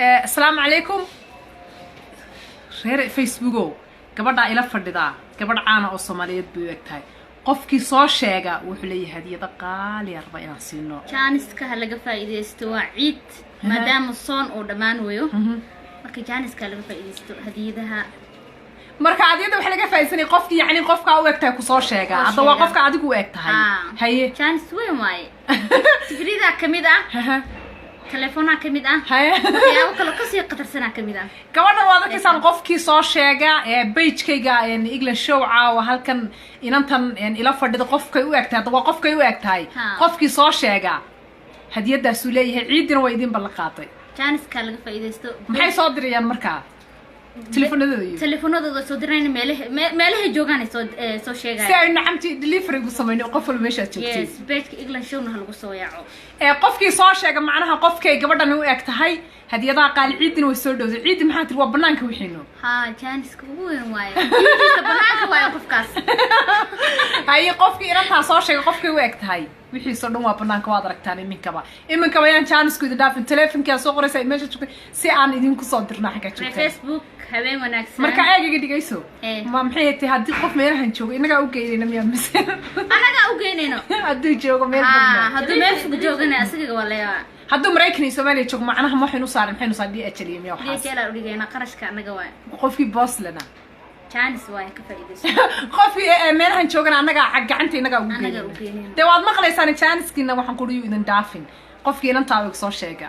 السلام عليكم reer Facebook gabadha ila fadhida gabadh caana oo Soomaaliyeed buu egtahay qofkii soo sheega wuxuu leeyahay hadiyada qaali arba inaan siino jaaniska laga faa'iideysto waa ciid maadaama soon oo dhamaan weeyo marka jaaniska laga faa'iideysto hadiyadaha marka hadiyada waxa laga faa'iideysanay qofkii yani qofka u egtahay ku soo sheega hadda waa qofka adigu u egtahay haye jaanis weyn waaye tigrida kamid ah تليفونها كميدا هاي يا وكل قصي قطر سنة كميدا كمان واضح كيسان قف كي صار شيء بيج كيجا يعني إجل شوعة وهالكن ينتن يعني إلى فرد قف كي وقت هذا وقف كي وقت هاي قف كي صار شيء هدية دسولية عيدنا ويدين بالقاطي جانس كله فايدة استو محي صادري يا مركا تليفون هذا صدرين ماله جوجاني صو شيء سعر نعمتي دليفري قصميني قفل مش هتشوفي يس بيت إجل شو نهالقصة يعو qofkii soo sheega macnaha qofkay gabadhan u eg tahay hadiyada qaal ciidin way soo dhawday ciid maxaa tir waa banaanka wixiino ha jaanis ku weyn waayo ciidka banaanka waayo qofkaas hay qofkii inta soo sheega qofkay u eg tahay wixii soo dhan waa banaanka waad aragtaan iminkaba yaan jaanisku ida dhaafin telefonkiisa soo qoraysa meesha joogtay si aan idin ku soo dirnaa xaga joogtay Facebook habeen wanaagsan marka eegiga dhigayso ma maxay tahay hadii qof meelahan joogo inaga u geeyayna miyaa mise anaga u geeynayno hadii joogo meel badan hadii meel fog joogana asiga walaaya hadduu Mareykan Soomaaliya joog macnaha ma waxaynu saaran maxaynu saadii ajaliyo miyaa waxaas dhigayna dhigayna qarashka anaga waa qofkii boss lana jaanis waa ka faa'iideysan qofkii meelahan joogana anaga gacanta inaga u geeyay de waad maqlaysaan jaaniskiina waxaan ku dhiyo idin dhaafin qofkii inta soo sheega